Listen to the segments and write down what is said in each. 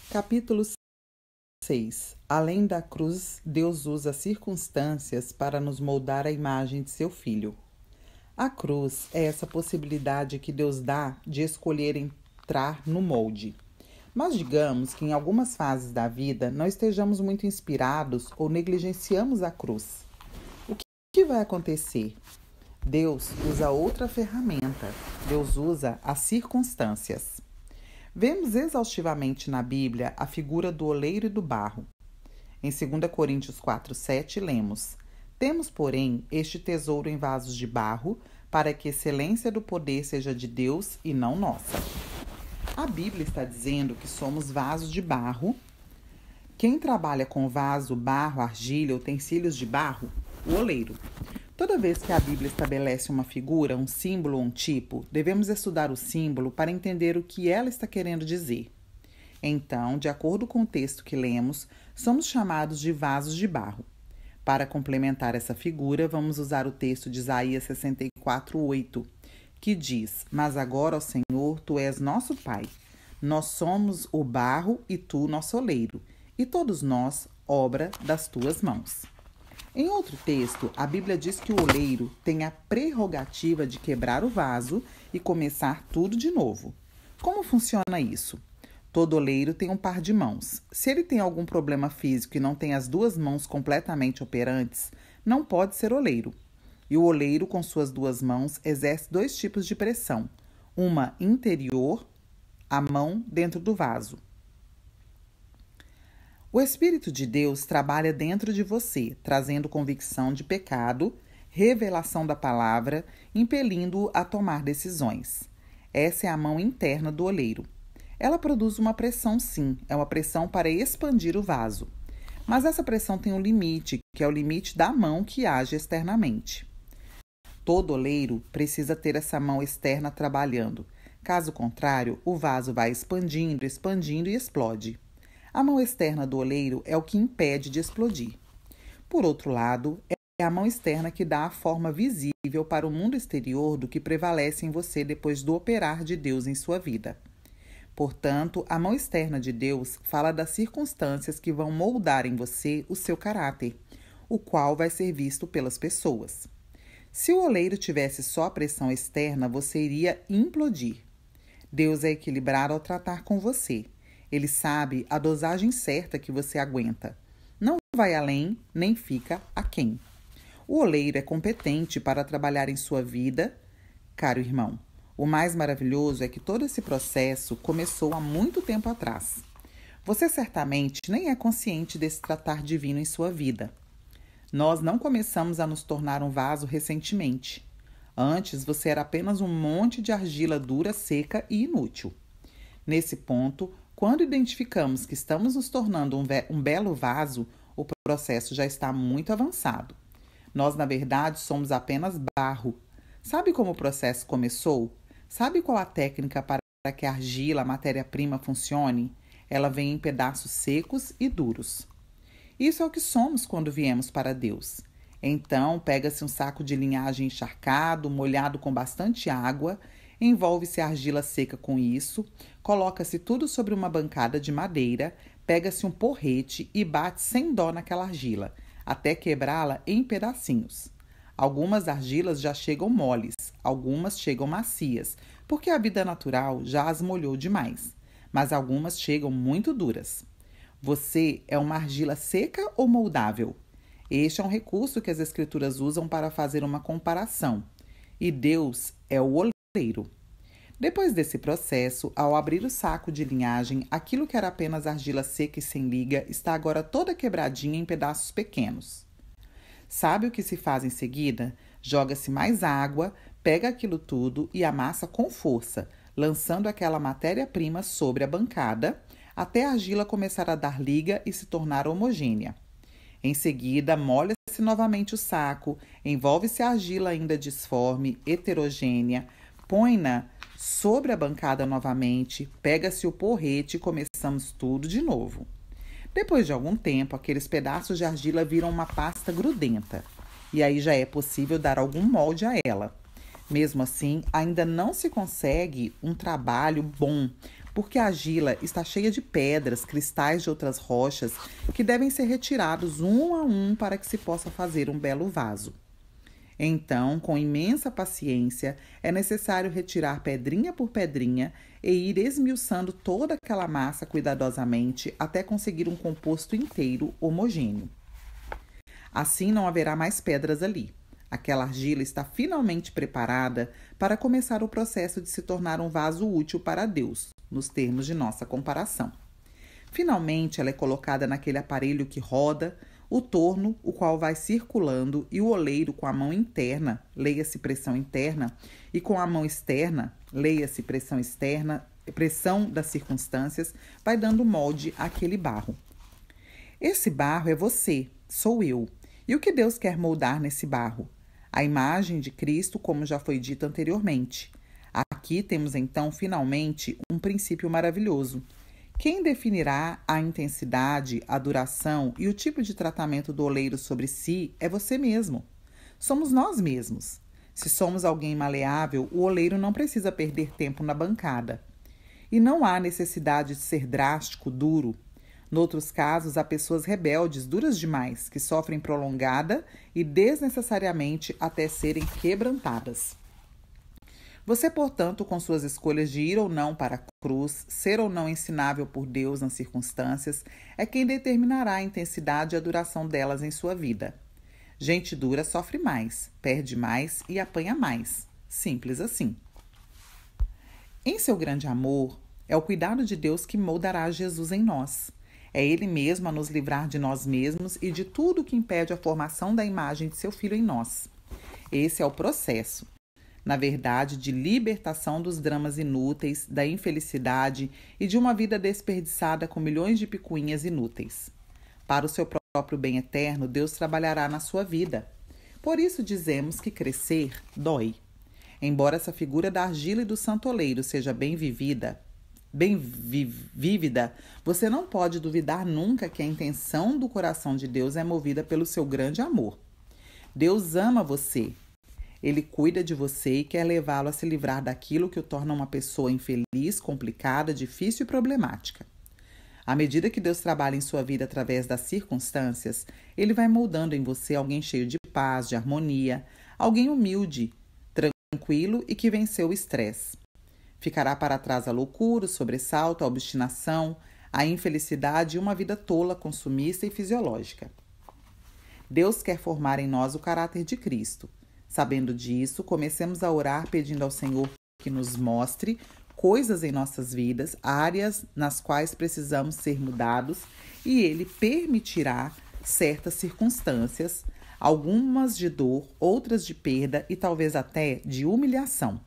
Capítulo 6. Além da cruz, Deus usa circunstâncias para nos moldar à imagem de seu Filho. A cruz é essa possibilidade que Deus dá de escolher entrar no molde. Mas digamos que em algumas fases da vida não estejamos muito inspirados ou negligenciamos a cruz. O que vai acontecer? Deus usa outra ferramenta. Deus usa as circunstâncias. Vemos exaustivamente na Bíblia a figura do oleiro e do barro. Em 2 Coríntios 4:7 lemos: Temos, porém, este tesouro em vasos de barro, para que a excelência do poder seja de Deus e não nossa. A Bíblia está dizendo que somos vasos de barro. Quem trabalha com vaso, barro, argila, utensílios de barro? O oleiro. Toda vez que a Bíblia estabelece uma figura, um símbolo ou um tipo, devemos estudar o símbolo para entender o que ela está querendo dizer. Então, de acordo com o texto que lemos, somos chamados de vasos de barro. Para complementar essa figura, vamos usar o texto de Isaías 64:8, que diz: Mas agora, ó Senhor, Tu és nosso Pai. Nós somos o barro e Tu nosso oleiro, e todos nós, obra das Tuas mãos. Em outro texto, a Bíblia diz que o oleiro tem a prerrogativa de quebrar o vaso e começar tudo de novo. Como funciona isso? Todo oleiro tem um par de mãos. Se ele tem algum problema físico e não tem as duas mãos completamente operantes, não pode ser oleiro. E o oleiro, com suas duas mãos, exerce dois tipos de pressão. Uma interior, a mão dentro do vaso. O Espírito de Deus trabalha dentro de você, trazendo convicção de pecado, revelação da palavra, impelindo-o a tomar decisões. Essa é a mão interna do oleiro. Ela produz uma pressão, sim, é uma pressão para expandir o vaso. Mas essa pressão tem um limite, que é o limite da mão que age externamente. Todo oleiro precisa ter essa mão externa trabalhando. Caso contrário, o vaso vai expandindo e explode. A mão externa do oleiro é o que impede de explodir. Por outro lado, é a mão externa que dá a forma visível para o mundo exterior do que prevalece em você depois do operar de Deus em sua vida. Portanto, a mão externa de Deus fala das circunstâncias que vão moldar em você o seu caráter, o qual vai ser visto pelas pessoas. Se o oleiro tivesse só a pressão externa, você iria implodir. Deus é equilibrado ao tratar com você. Ele sabe a dosagem certa que você aguenta. Não vai além, nem fica aquém. O oleiro é competente para trabalhar em sua vida, caro irmão. O mais maravilhoso é que todo esse processo começou há muito tempo atrás. Você certamente nem é consciente desse tratar divino em sua vida. Nós não começamos a nos tornar um vaso recentemente. Antes, você era apenas um monte de argila dura, seca e inútil. Nesse ponto, quando identificamos que estamos nos tornando um belo vaso, o processo já está muito avançado. Nós, na verdade, somos apenas barro. Sabe como o processo começou? Sabe qual a técnica para que a argila, a matéria-prima, funcione? Ela vem em pedaços secos e duros. Isso é o que somos quando viemos para Deus. Então, pega-se um saco de linhagem encharcado, molhado com bastante água, envolve-se a argila seca com isso, coloca-se tudo sobre uma bancada de madeira, pega-se um porrete e bate sem dó naquela argila, até quebrá-la em pedacinhos. Algumas argilas já chegam moles, algumas chegam macias, porque a vida natural já as molhou demais, mas algumas chegam muito duras. Você é uma argila seca ou moldável? Este é um recurso que as Escrituras usam para fazer uma comparação. E Deus é o oleiro. Depois desse processo, ao abrir o saco de linhagem, aquilo que era apenas argila seca e sem liga está agora toda quebradinha em pedaços pequenos. Sabe o que se faz em seguida? Joga-se mais água, pega aquilo tudo e amassa com força, lançando aquela matéria-prima sobre a bancada, até a argila começar a dar liga e se tornar homogênea. Em seguida, molha-se novamente o saco, envolve-se a argila ainda disforme, heterogênea, põe-na sobre a bancada novamente, pega-se o porrete e começamos tudo de novo. Depois de algum tempo, aqueles pedaços de argila viram uma pasta grudenta, e aí já é possível dar algum molde a ela. Mesmo assim, ainda não se consegue um trabalho bom, porque a argila está cheia de pedras, cristais de outras rochas, que devem ser retirados um a um para que se possa fazer um belo vaso. Então, com imensa paciência, é necessário retirar pedrinha por pedrinha e ir esmiuçando toda aquela massa cuidadosamente até conseguir um composto inteiro homogêneo. Assim não haverá mais pedras ali. Aquela argila está finalmente preparada para começar o processo de se tornar um vaso útil para Deus, nos termos de nossa comparação. Finalmente, ela é colocada naquele aparelho que roda, o torno, o qual vai circulando, e o oleiro com a mão interna, leia-se pressão interna, e com a mão externa, leia-se pressão externa, pressão das circunstâncias, vai dando molde àquele barro. Esse barro é você, sou eu. E o que Deus quer moldar nesse barro? A imagem de Cristo, como já foi dito anteriormente. Aqui temos então, finalmente, um princípio maravilhoso. Quem definirá a intensidade, a duração e o tipo de tratamento do oleiro sobre si é você mesmo. Somos nós mesmos. Se somos alguém maleável, o oleiro não precisa perder tempo na bancada. E não há necessidade de ser drástico, duro. Noutros casos, há pessoas rebeldes, duras demais, que sofrem prolongada e desnecessariamente até serem quebrantadas. Você, portanto, com suas escolhas de ir ou não para a cruz, ser ou não ensinável por Deus nas circunstâncias, é quem determinará a intensidade e a duração delas em sua vida. Gente dura sofre mais, perde mais e apanha mais. Simples assim. Em seu grande amor, é o cuidado de Deus que moldará Jesus em nós. É Ele mesmo a nos livrar de nós mesmos e de tudo que impede a formação da imagem de seu Filho em nós. Esse é o processo. Na verdade, de libertação dos dramas inúteis, da infelicidade e de uma vida desperdiçada com milhões de picuinhas inúteis. Para o seu próprio bem eterno, Deus trabalhará na sua vida. Por isso dizemos que crescer dói. Embora essa figura da argila e do santo oleiro seja bem vívida, você não pode duvidar nunca que a intenção do coração de Deus é movida pelo seu grande amor. Deus ama você. Ele cuida de você e quer levá-lo a se livrar daquilo que o torna uma pessoa infeliz, complicada, difícil e problemática. À medida que Deus trabalha em sua vida através das circunstâncias, Ele vai moldando em você alguém cheio de paz, de harmonia, alguém humilde, tranquilo e que venceu o estresse. Ficará para trás a loucura, o sobressalto, a obstinação, a infelicidade e uma vida tola, consumista e fisiológica. Deus quer formar em nós o caráter de Cristo. Sabendo disso, comecemos a orar pedindo ao Senhor que nos mostre coisas em nossas vidas, áreas nas quais precisamos ser mudados, e Ele permitirá certas circunstâncias, algumas de dor, outras de perda e talvez até de humilhação.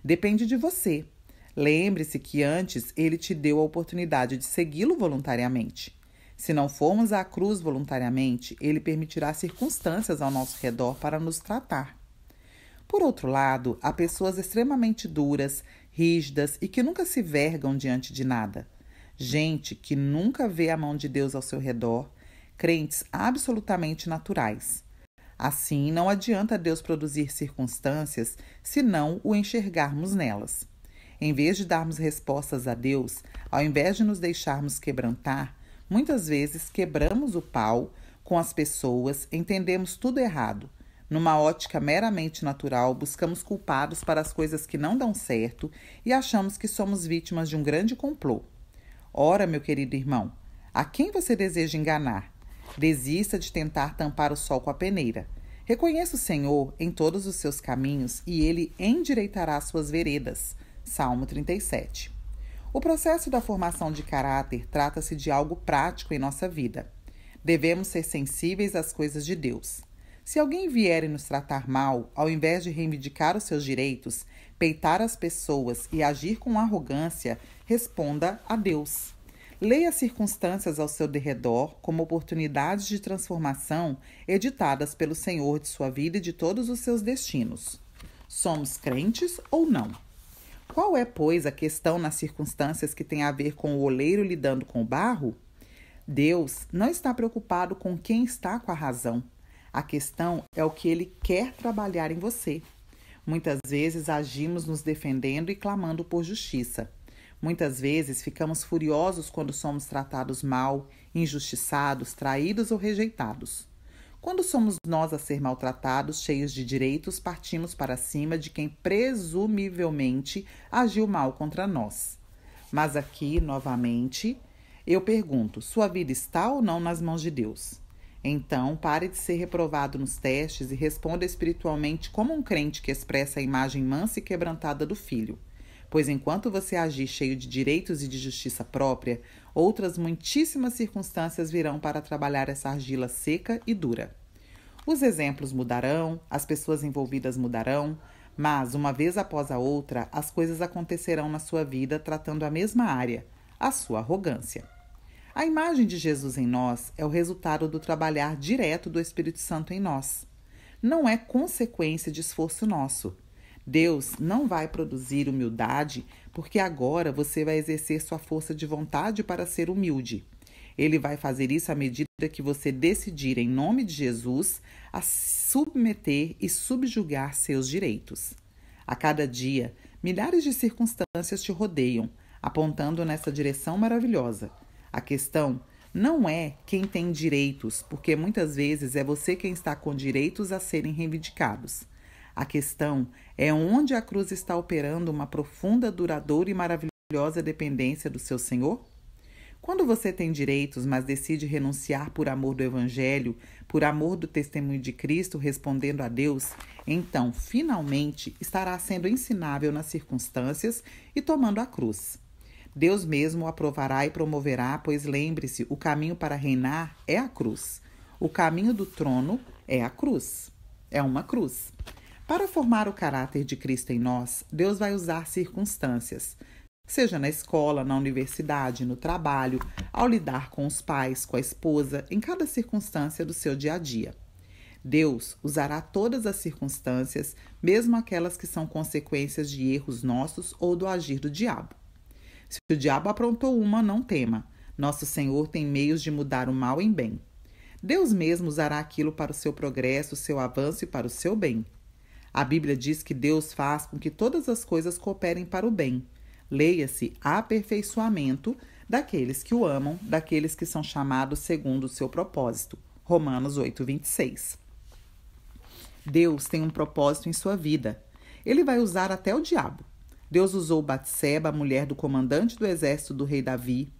Depende de você. Lembre-se que antes Ele te deu a oportunidade de segui-lo voluntariamente. Se não formos à cruz voluntariamente, Ele permitirá circunstâncias ao nosso redor para nos tratar. Por outro lado, há pessoas extremamente duras, rígidas e que nunca se vergam diante de nada. Gente que nunca vê a mão de Deus ao seu redor, crentes absolutamente naturais. Assim, não adianta Deus produzir circunstâncias se não o enxergarmos nelas. Em vez de darmos respostas a Deus, ao invés de nos deixarmos quebrantar, muitas vezes quebramos o pau com as pessoas, entendemos tudo errado. Numa ótica meramente natural, buscamos culpados para as coisas que não dão certo e achamos que somos vítimas de um grande complô. Ora, meu querido irmão, a quem você deseja enganar? Desista de tentar tampar o sol com a peneira. Reconheça o Senhor em todos os seus caminhos e Ele endireitará suas veredas. Salmo 37. O processo da formação de caráter trata-se de algo prático em nossa vida. Devemos ser sensíveis às coisas de Deus. Se alguém vier e nos tratar mal, ao invés de reivindicar os seus direitos, peitar as pessoas e agir com arrogância, responda a Deus. Leia as circunstâncias ao seu derredor como oportunidades de transformação editadas pelo Senhor de sua vida e de todos os seus destinos. Somos crentes ou não? Qual é, pois, a questão nas circunstâncias que tem a ver com o oleiro lidando com o barro? Deus não está preocupado com quem está com a razão. A questão é o que Ele quer trabalhar em você. Muitas vezes agimos nos defendendo e clamando por justiça. Muitas vezes ficamos furiosos quando somos tratados mal, injustiçados, traídos ou rejeitados. Quando somos nós a ser maltratados, cheios de direitos, partimos para cima de quem presumivelmente agiu mal contra nós. Mas aqui, novamente, eu pergunto: sua vida está ou não nas mãos de Deus? Então, pare de ser reprovado nos testes e responda espiritualmente como um crente que expressa a imagem mansa e quebrantada do Filho. Pois enquanto você agir cheio de direitos e de justiça própria, outras muitíssimas circunstâncias virão para trabalhar essa argila seca e dura. Os exemplos mudarão, as pessoas envolvidas mudarão, mas, uma vez após a outra, as coisas acontecerão na sua vida tratando a mesma área, a sua arrogância. A imagem de Jesus em nós é o resultado do trabalhar direto do Espírito Santo em nós. Não é consequência de esforço nosso. Deus não vai produzir humildade porque agora você vai exercer sua força de vontade para ser humilde. Ele vai fazer isso à medida que você decidir, em nome de Jesus, a submeter e subjugar seus direitos. A cada dia, milhares de circunstâncias te rodeiam, apontando nessa direção maravilhosa. A questão não é quem tem direitos, porque muitas vezes é você quem está com direitos a serem reivindicados. A questão é onde a cruz está operando uma profunda, duradoura e maravilhosa dependência do seu Senhor? Quando você tem direitos, mas decide renunciar por amor do Evangelho, por amor do testemunho de Cristo, respondendo a Deus, então, finalmente, estará sendo ensinável nas circunstâncias e tomando a cruz. Deus mesmo o aprovará e promoverá, pois lembre-se, o caminho para reinar é a cruz. O caminho do trono é a cruz. É uma cruz. Para formar o caráter de Cristo em nós, Deus vai usar circunstâncias, seja na escola, na universidade, no trabalho, ao lidar com os pais, com a esposa, em cada circunstância do seu dia a dia. Deus usará todas as circunstâncias, mesmo aquelas que são consequências de erros nossos ou do agir do diabo. Se o diabo aprontou uma, não tema. Nosso Senhor tem meios de mudar o mal em bem. Deus mesmo usará aquilo para o seu progresso, o seu avanço e para o seu bem. A Bíblia diz que Deus faz com que todas as coisas cooperem para o bem. Leia-se aperfeiçoamento daqueles que o amam, daqueles que são chamados segundo o seu propósito. Romanos 8:26. Deus tem um propósito em sua vida. Ele vai usar até o diabo. Deus usou Batseba, a mulher do comandante do exército do rei Davi,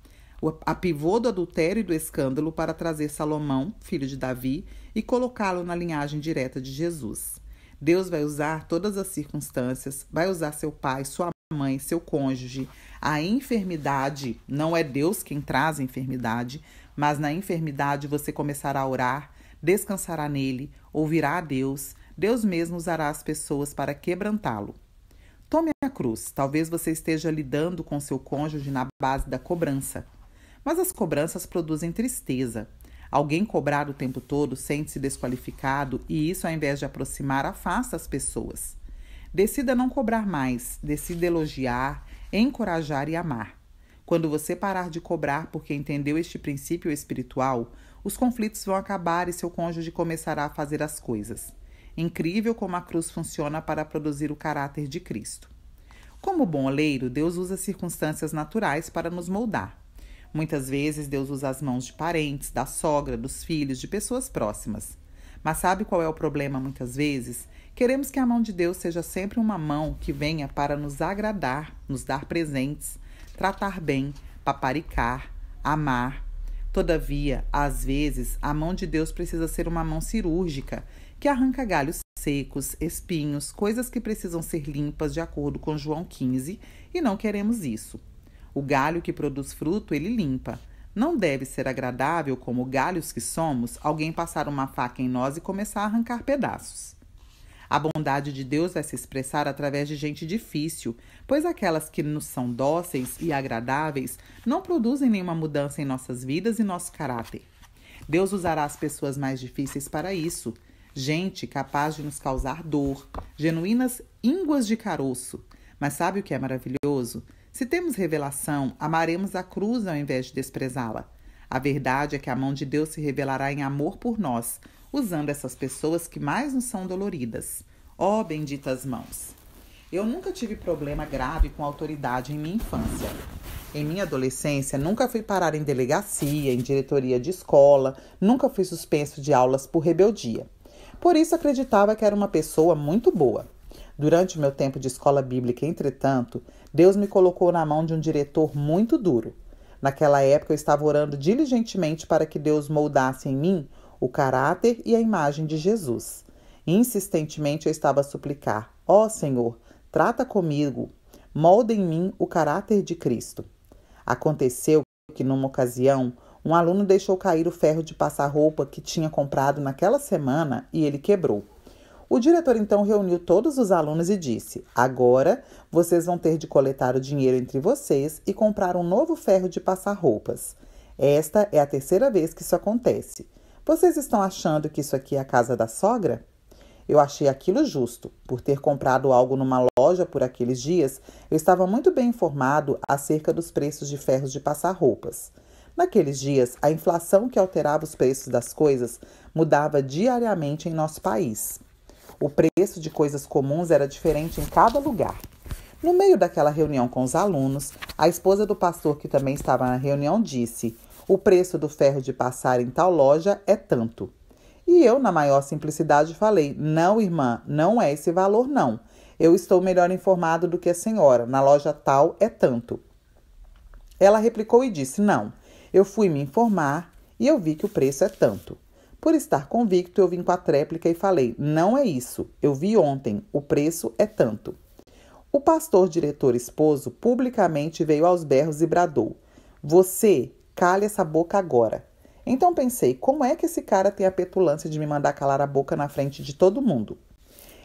a pivô do adultério e do escândalo, para trazer Salomão, filho de Davi, e colocá-lo na linhagem direta de Jesus. Deus vai usar todas as circunstâncias, vai usar seu pai, sua mãe, seu cônjuge, a enfermidade. Não é Deus quem traz a enfermidade, mas na enfermidade você começará a orar, descansará nele, ouvirá a Deus. Deus mesmo usará as pessoas para quebrantá-lo. Tome a cruz. Talvez você esteja lidando com seu cônjuge na base da cobrança. Mas as cobranças produzem tristeza. Alguém cobrado o tempo todo sente-se desqualificado e isso, ao invés de aproximar, afasta as pessoas. Decida não cobrar mais. Decida elogiar, encorajar e amar. Quando você parar de cobrar porque entendeu este princípio espiritual, os conflitos vão acabar e seu cônjuge começará a fazer as coisas. Incrível como a cruz funciona para produzir o caráter de Cristo. Como bom oleiro, Deus usa circunstâncias naturais para nos moldar. Muitas vezes Deus usa as mãos de parentes, da sogra, dos filhos, de pessoas próximas. Mas sabe qual é o problema muitas vezes? Queremos que a mão de Deus seja sempre uma mão que venha para nos agradar, nos dar presentes, tratar bem, paparicar, amar. Todavia, às vezes, a mão de Deus precisa ser uma mão cirúrgica, que arranca galhos secos, espinhos, coisas que precisam ser limpas de acordo com João 15, e não queremos isso. O galho que produz fruto, ele limpa. Não deve ser agradável, como galhos que somos, alguém passar uma faca em nós e começar a arrancar pedaços. A bondade de Deus vai se expressar através de gente difícil, pois aquelas que nos são dóceis e agradáveis não produzem nenhuma mudança em nossas vidas e nosso caráter. Deus usará as pessoas mais difíceis para isso. Gente capaz de nos causar dor, genuínas ínguas de caroço. Mas sabe o que é maravilhoso? Se temos revelação, amaremos a cruz ao invés de desprezá-la. A verdade é que a mão de Deus se revelará em amor por nós, usando essas pessoas que mais nos são doloridas. Ó benditas mãos! Eu nunca tive problema grave com autoridade em minha infância. Em minha adolescência, nunca fui parar em delegacia, em diretoria de escola, nunca fui suspenso de aulas por rebeldia. Por isso, acreditava que era uma pessoa muito boa. Durante o meu tempo de escola bíblica, entretanto, Deus me colocou na mão de um diretor muito duro. Naquela época, eu estava orando diligentemente para que Deus moldasse em mim o caráter e a imagem de Jesus. Insistentemente, eu estava a suplicar: ó Senhor, trata comigo, molda em mim o caráter de Cristo. Aconteceu que, numa ocasião, um aluno deixou cair o ferro de passar roupa que tinha comprado naquela semana e ele quebrou. O diretor então reuniu todos os alunos e disse: agora vocês vão ter de coletar o dinheiro entre vocês e comprar um novo ferro de passar roupas. Esta é a terceira vez que isso acontece. Vocês estão achando que isso aqui é a casa da sogra? Eu achei aquilo justo. Por ter comprado algo numa loja por aqueles dias, eu estava muito bem informado acerca dos preços de ferros de passar roupas. Naqueles dias, a inflação que alterava os preços das coisas mudava diariamente em nosso país. O preço de coisas comuns era diferente em cada lugar. No meio daquela reunião com os alunos, a esposa do pastor, que também estava na reunião, disse: o preço do ferro de passar em tal loja é tanto. E eu, na maior simplicidade, falei: não, irmã, não é esse valor, não. Eu estou melhor informado do que a senhora. Na loja tal é tanto. Ela replicou e disse: não, eu fui me informar e eu vi que o preço é tanto. Por estar convicto, eu vim com a tréplica e falei: não é isso, eu vi ontem, o preço é tanto. O pastor diretor esposo publicamente veio aos berros e bradou: você, cale essa boca agora. Então pensei: como é que esse cara tem a petulância de me mandar calar a boca na frente de todo mundo?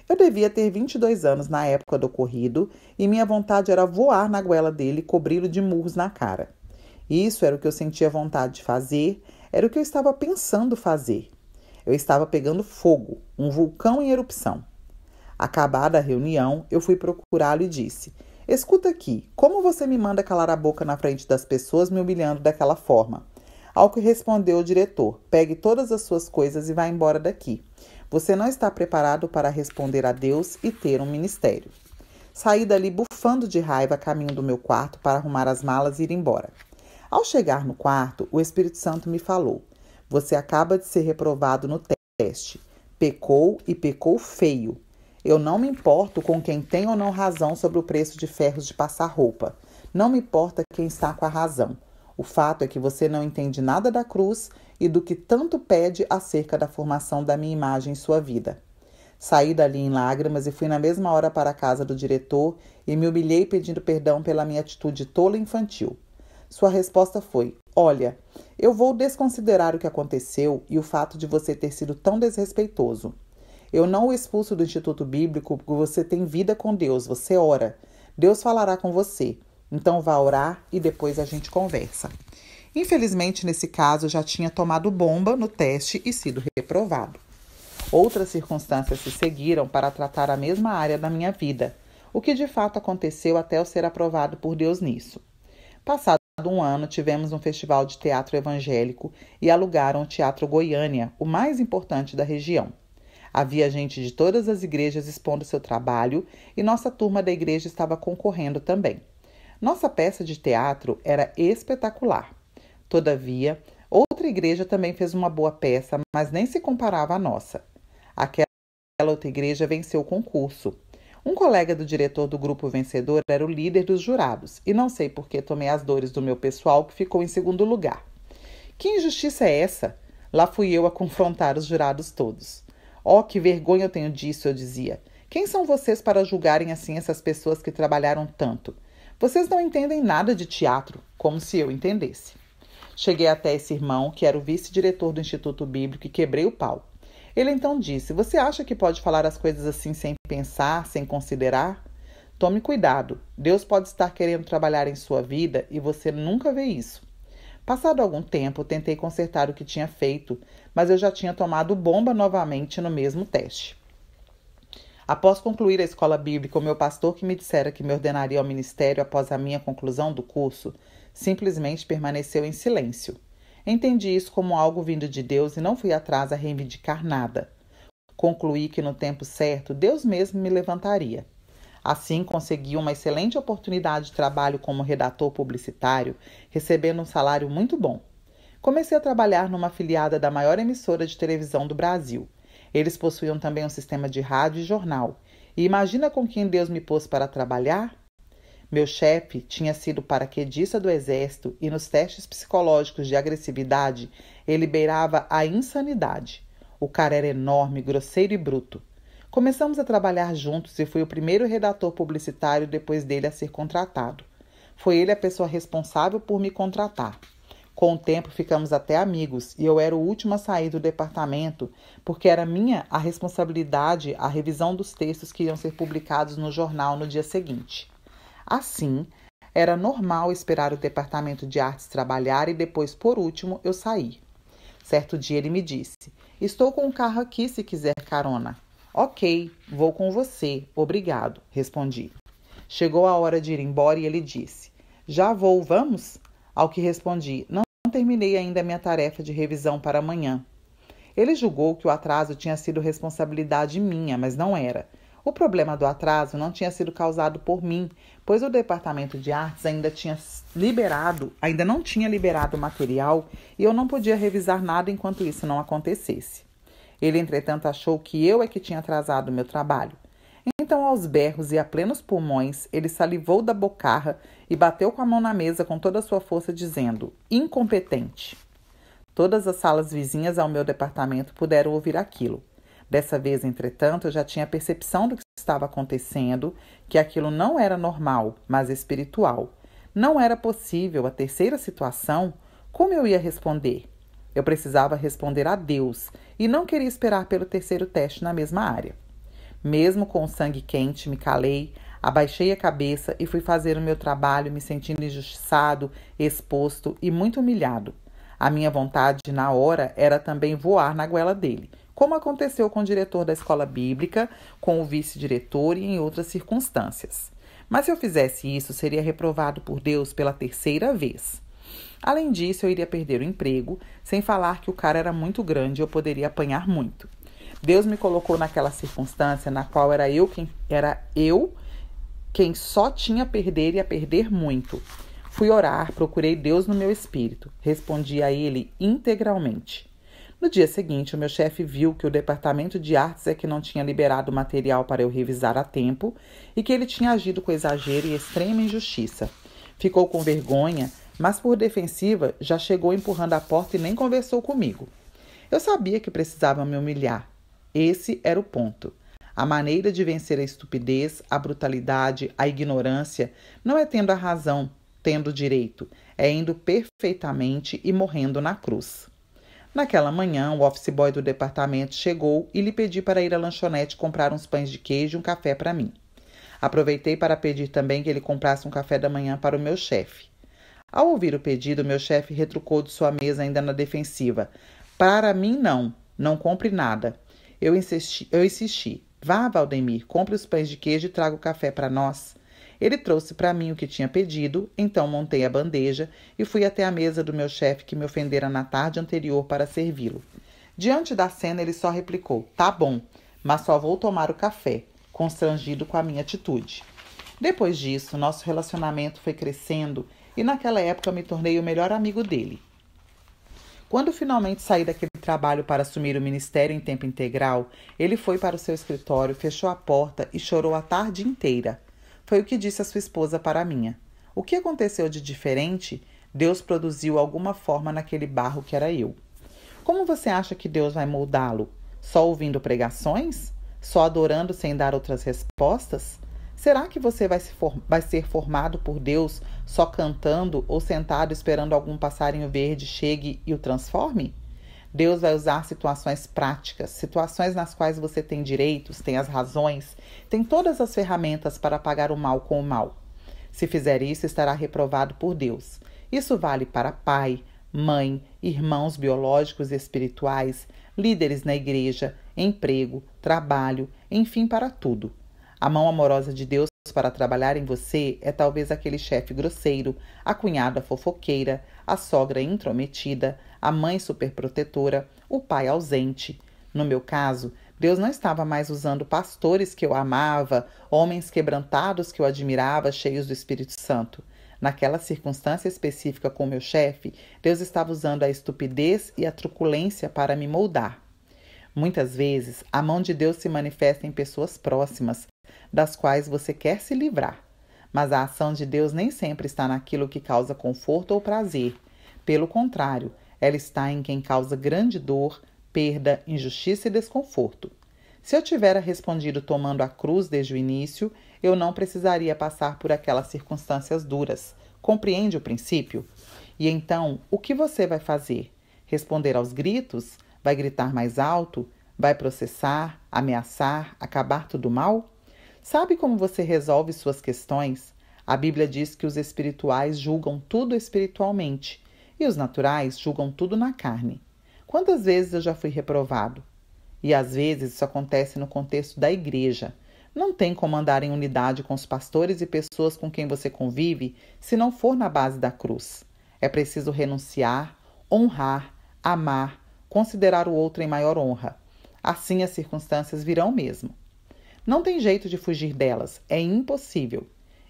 Eu devia ter 22 anos na época do ocorrido e minha vontade era voar na goela dele e cobri-lo de murros na cara. Isso era o que eu sentia vontade de fazer, era o que eu estava pensando fazer. Eu estava pegando fogo, um vulcão em erupção. Acabada a reunião, eu fui procurá-lo e disse: escuta aqui, como você me manda calar a boca na frente das pessoas me humilhando daquela forma? Ao que respondeu o diretor: pegue todas as suas coisas e vá embora daqui. Você não está preparado para responder a Deus e ter um ministério. Saí dali bufando de raiva a caminho do meu quarto para arrumar as malas e ir embora. Ao chegar no quarto, o Espírito Santo me falou: você acaba de ser reprovado no teste. Pecou e pecou feio. Eu não me importo com quem tem ou não razão sobre o preço de ferros de passar roupa. Não me importa quem está com a razão. O fato é que você não entende nada da cruz e do que tanto pede acerca da formação da minha imagem em sua vida. Saí dali em lágrimas e fui na mesma hora para a casa do diretor e me humilhei pedindo perdão pela minha atitude tola e infantil. Sua resposta foi: olha, eu vou desconsiderar o que aconteceu e o fato de você ter sido tão desrespeitoso. Eu não o expulso do Instituto Bíblico porque você tem vida com Deus, você ora. Deus falará com você. Então vá orar e depois a gente conversa. Infelizmente, nesse caso, eu já tinha tomado bomba no teste e sido reprovado. Outras circunstâncias se seguiram para tratar a mesma área da minha vida, o que de fato aconteceu até eu ser aprovado por Deus nisso. Passado um ano, tivemos um festival de teatro evangélico e alugaram o Teatro Goiânia, o mais importante da região. Havia gente de todas as igrejas expondo seu trabalho e nossa turma da igreja estava concorrendo também. Nossa peça de teatro era espetacular. Todavia, outra igreja também fez uma boa peça, mas nem se comparava à nossa. Aquela outra igreja venceu o concurso. Um colega do diretor do grupo vencedor era o líder dos jurados, e não sei por que tomei as dores do meu pessoal, que ficou em segundo lugar. Que injustiça é essa? Lá fui eu a confrontar os jurados todos. Oh, que vergonha eu tenho disso, eu dizia. Quem são vocês para julgarem assim essas pessoas que trabalharam tanto? Vocês não entendem nada de teatro, como se eu entendesse. Cheguei até esse irmão, que era o vice-diretor do Instituto Bíblico, e quebrei o pau. Ele então disse: você acha que pode falar as coisas assim sem pensar, sem considerar? Tome cuidado. Deus pode estar querendo trabalhar em sua vida e você nunca vê isso. Passado algum tempo, tentei consertar o que tinha feito, mas eu já tinha tomado bomba novamente no mesmo teste. Após concluir a escola bíblica, o meu pastor, que me dissera que me ordenaria ao ministério após a minha conclusão do curso, simplesmente permaneceu em silêncio. Entendi isso como algo vindo de Deus e não fui atrás a reivindicar nada. Concluí que no tempo certo, Deus mesmo me levantaria. Assim, consegui uma excelente oportunidade de trabalho como redator publicitário, recebendo um salário muito bom. Comecei a trabalhar numa afiliada da maior emissora de televisão do Brasil. Eles possuíam também um sistema de rádio e jornal. E imagina com quem Deus me pôs para trabalhar? Meu chefe tinha sido paraquedista do Exército e nos testes psicológicos de agressividade ele beirava a insanidade. O cara era enorme, grosseiro e bruto. Começamos a trabalhar juntos e fui o primeiro redator publicitário depois dele a ser contratado. Foi ele a pessoa responsável por me contratar. Com o tempo ficamos até amigos e eu era o último a sair do departamento porque era minha a responsabilidade a revisão dos textos que iam ser publicados no jornal no dia seguinte. Assim, era normal esperar o departamento de artes trabalhar e depois, por último, eu sair. Certo dia ele me disse: "Estou com o carro aqui se quiser carona." "Ok, vou com você, obrigado", respondi. Chegou a hora de ir embora e ele disse: "Já vou, vamos?" Ao que respondi: "Não terminei ainda minha tarefa de revisão para amanhã." Ele julgou que o atraso tinha sido responsabilidade minha, mas não era. O problema do atraso não tinha sido causado por mim, pois o departamento de artes ainda não tinha liberado o material e eu não podia revisar nada enquanto isso não acontecesse. Ele, entretanto, achou que eu é que tinha atrasado o meu trabalho. Então, aos berros e a plenos pulmões, ele salivou da bocarra e bateu com a mão na mesa com toda a sua força, dizendo: "Incompetente." Todas as salas vizinhas ao meu departamento puderam ouvir aquilo. Dessa vez, entretanto, eu já tinha percepção do que estava acontecendo, que aquilo não era normal, mas espiritual. Não era possível a terceira situação. Como eu ia responder? Eu precisava responder a Deus e não queria esperar pelo terceiro teste na mesma área. Mesmo com o sangue quente, me calei, abaixei a cabeça e fui fazer o meu trabalho me sentindo injustiçado, exposto e muito humilhado. A minha vontade, na hora, era também voar na goela dele, como aconteceu com o diretor da escola bíblica, com o vice-diretor e em outras circunstâncias. Mas se eu fizesse isso, seria reprovado por Deus pela terceira vez. Além disso, eu iria perder o emprego, sem falar que o cara era muito grande e eu poderia apanhar muito. Deus me colocou naquela circunstância na qual era eu quem só tinha a perder e a perder muito. Fui orar, procurei Deus no meu espírito. Respondi a ele integralmente. No dia seguinte, o meu chefe viu que o departamento de artes é que não tinha liberado o material para eu revisar a tempo e que ele tinha agido com exagero e extrema injustiça. Ficou com vergonha, mas por defensiva já chegou empurrando a porta e nem conversou comigo. Eu sabia que precisava me humilhar. Esse era o ponto. A maneira de vencer a estupidez, a brutalidade, a ignorância não é tendo a razão, tendo o direito, é indo perfeitamente e morrendo na cruz. Naquela manhã, o office boy do departamento chegou e lhe pedi para ir à lanchonete comprar uns pães de queijo e um café para mim. Aproveitei para pedir também que ele comprasse um café da manhã para o meu chefe. Ao ouvir o pedido, meu chefe retrucou de sua mesa ainda na defensiva. "Para mim, não compre nada." Eu insisti. "Vá, Valdemir, compre os pães de queijo e traga o café para nós." Ele trouxe para mim o que tinha pedido, então montei a bandeja e fui até a mesa do meu chefe que me ofendera na tarde anterior para servi-lo. Diante da cena, ele só replicou: "Tá bom, mas só vou tomar o café", constrangido com a minha atitude. Depois disso, nosso relacionamento foi crescendo e naquela época eu me tornei o melhor amigo dele. Quando finalmente saí daquele trabalho para assumir o ministério em tempo integral, ele foi para o seu escritório, fechou a porta e chorou a tarde inteira. Foi o que disse a sua esposa para a minha. O que aconteceu de diferente? Deus produziu alguma forma naquele barro que era eu. Como você acha que Deus vai moldá-lo? Só ouvindo pregações? Só adorando sem dar outras respostas? Será que você vai ser formado por Deus só cantando ou sentado esperando algum passarinho verde chegue e o transforme? Deus vai usar situações práticas, situações nas quais você tem direitos, tem as razões, tem todas as ferramentas para pagar o mal com o mal. Se fizer isso, estará reprovado por Deus. Isso vale para pai, mãe, irmãos biológicos e espirituais, líderes na igreja, emprego, trabalho, enfim, para tudo. A mão amorosa de Deus para trabalhar em você é talvez aquele chefe grosseiro, a cunhada fofoqueira, a sogra intrometida, a mãe superprotetora, o pai ausente. No meu caso, Deus não estava mais usando pastores que eu amava, homens quebrantados que eu admirava, cheios do Espírito Santo. Naquela circunstância específica com meu chefe, Deus estava usando a estupidez e a truculência para me moldar. Muitas vezes, a mão de Deus se manifesta em pessoas próximas, das quais você quer se livrar. Mas a ação de Deus nem sempre está naquilo que causa conforto ou prazer. Pelo contrário, ela está em quem causa grande dor, perda, injustiça e desconforto. Se eu tivera respondido tomando a cruz desde o início, eu não precisaria passar por aquelas circunstâncias duras. Compreende o princípio? E então, o que você vai fazer? Responder aos gritos? Vai gritar mais alto? Vai processar, ameaçar, acabar tudo mal? Sabe como você resolve suas questões? A Bíblia diz que os espirituais julgam tudo espiritualmente e os naturais julgam tudo na carne. Quantas vezes eu já fui reprovado? E às vezes isso acontece no contexto da igreja. Não tem como andar em unidade com os pastores e pessoas com quem você convive se não for na base da cruz. É preciso renunciar, honrar, amar, considerar o outro em maior honra. Assim as circunstâncias virão mesmo. Não tem jeito de fugir delas, é impossível.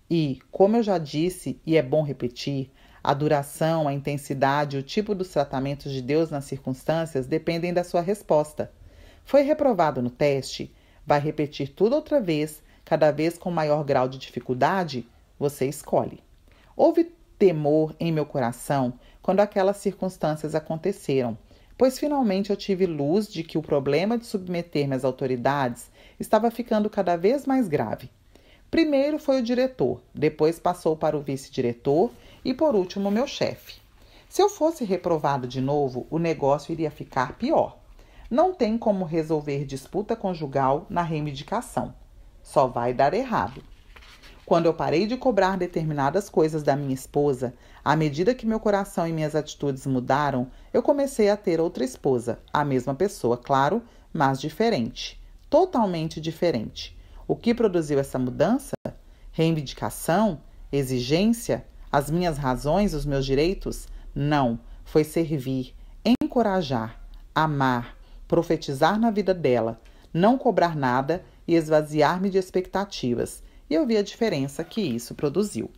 E, como eu já disse, e é bom repetir, a duração, a intensidade e o tipo dos tratamentos de Deus nas circunstâncias dependem da sua resposta. Foi reprovado no teste? Vai repetir tudo outra vez, cada vez com maior grau de dificuldade? Você escolhe. Houve temor em meu coração quando aquelas circunstâncias aconteceram, pois finalmente eu tive luz de que o problema de submeter-me às autoridades estava ficando cada vez mais grave. Primeiro foi o diretor, depois passou para o vice-diretor e por último meu chefe. Se eu fosse reprovado de novo, o negócio iria ficar pior. Não tem como resolver disputa conjugal na reivindicação. Só vai dar errado. Quando eu parei de cobrar determinadas coisas da minha esposa, à medida que meu coração e minhas atitudes mudaram, eu comecei a ter outra esposa, a mesma pessoa, claro, mas diferente. Totalmente diferente. O que produziu essa mudança? Reivindicação? Exigência? As minhas razões, os meus direitos? Não. Foi servir, encorajar, amar, profetizar na vida dela, não cobrar nada e esvaziar-me de expectativas. E eu vi a diferença que isso produziu.